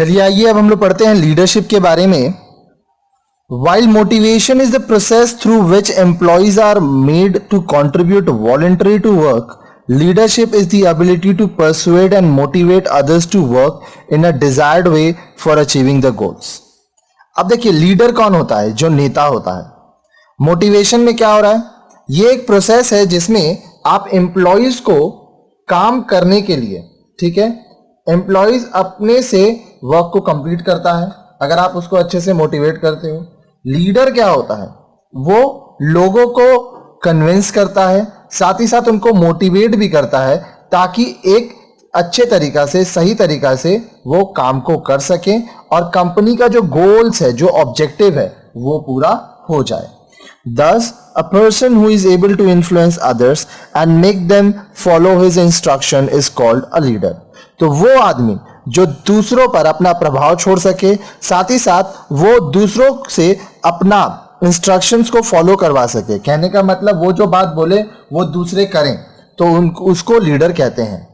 चलिए आइए अब हम लोग पढ़ते हैं लीडरशिप के बारे में। While motivation is the process through which employees are made to contribute voluntarily to work, leadership is the ability to persuade and motivate others to work in a desired way for achieving the goals. अब देखिए leader कौन होता है? जो नेता होता है। Motivation में क्या हो रहा है? ये एक प्रोसेस है जिसमें आप एम्प्लॉयज को काम करने के लिए, ठीक है, एम्प्लॉयज अपने से वर्क को कंप्लीट करता है अगर आप उसको अच्छे से मोटिवेट करते हो। लीडर क्या होता है? वो लोगों को कन्विंस करता है, साथ ही साथ उनको मोटिवेट भी करता है ताकि एक अच्छे तरीका से, सही तरीका से वो काम को कर सके और कंपनी का जो गोल्स है, जो ऑब्जेक्टिव है, वो पूरा हो जाए। Thus, a person who is able to influence others and make them follow his instruction is called a leader. तो वो आदमी जो दूसरों पर अपना प्रभाव छोड़ सके, साथ ही साथ वो दूसरों से अपना इंस्ट्रक्शंस को फॉलो करवा सके, कहने का मतलब वो जो बात बोले वो दूसरे करें, तो उसको लीडर कहते हैं।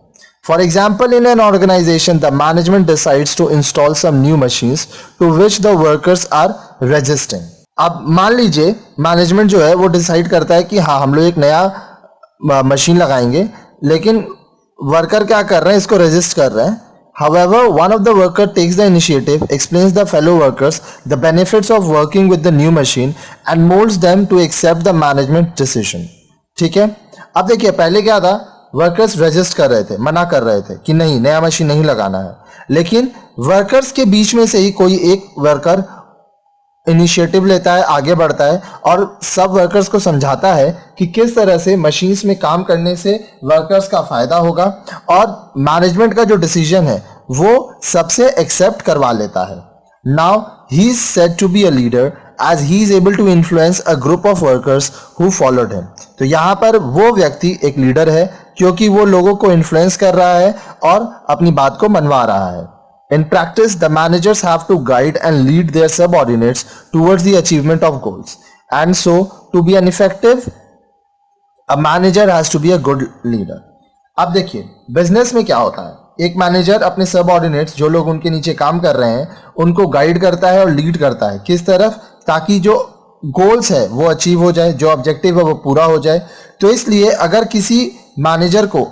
For example, in an organization, the management decides to install some new machines to which the workers are resisting. अब मान लीजिए मैनेजमेंट जो है वो डिसाइड करता है कि हाँ हम लोग एक नया मशीन लगाएंगे, लेकिन वर्कर क्या कर रहे हैं, इसको रेजिस्ट कर रहे हैं। However, one of the worker takes the initiative, explains the fellow workers the benefits of working with the new machine and molds them to accept the management decision. ठीक है। अब देखिए पहले क्या था, वर्कर्स रेजिस्ट कर रहे थे, मना कर रहे थे कि नहीं, नया मशीन नहीं लगाना है, लेकिन वर्कर्स के बीच में से ही कोई एक वर्कर इनिशिएटिव लेता है, आगे बढ़ता है और सब वर्कर्स को समझाता है कि किस तरह से मशीन्स में काम करने से वर्कर्स का फायदा होगा और मैनेजमेंट का जो डिसीजन है वो सबसे एक्सेप्ट करवा लेता है। Now he is said to be a leader as he is able to influence a group of workers who followed him. तो यहाँ पर वो व्यक्ति एक लीडर है क्योंकि वो लोगों को इन्फ्लुएंस कर रहा है और अपनी बात को मनवा रहा है। In practice, the managers have to guide and lead their subordinates towards the achievement of goals. And so, to be an effective, a manager has to be a good leader. अब देखिए बिजनेस में क्या होता है, एक manager अपने subordinates, जो लोग उनके नीचे काम कर रहे हैं, उनको गाइड करता है और लीड करता है किस तरफ, ताकि जो गोल्स है वो अचीव हो जाए, जो ऑब्जेक्टिव है वो पूरा हो जाए। तो इसलिए अगर किसी मैनेजर को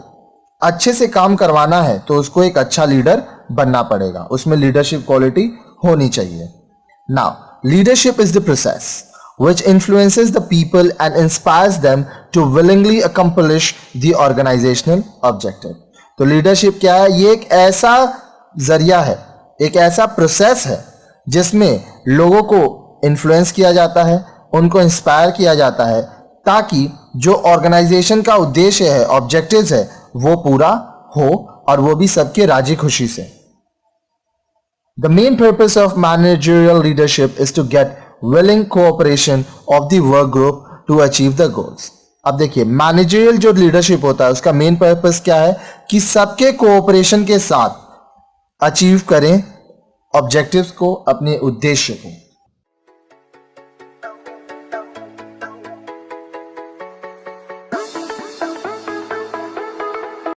अच्छे से काम करवाना है तो उसको एक अच्छा लीडर बनना पड़ेगा, उसमें लीडरशिप क्वालिटी होनी चाहिए। Now leadership is the process which influences the people and inspires them to willingly accomplish the organizational objective. तो लीडरशिप क्या है? ये एक ऐसा जरिया है, एक ऐसा प्रोसेस है जिसमें लोगों को इन्फ्लुएंस किया जाता है, उनको इंस्पायर किया जाता है ताकि जो ऑर्गेनाइजेशन का उद्देश्य है, ऑब्जेक्टिव्स है, वो पूरा हो और वो भी सबके राजी खुशी से। The main purpose of managerial leadership is to get willing cooperation of the work group to achieve the goals. अब देखिए मैनेजरियल जो लीडरशिप होता है उसका मेन पर्पस क्या है कि सबके कोऑपरेशन के साथ अचीव करें ऑब्जेक्टिव्स को, अपने उद्देश्य को।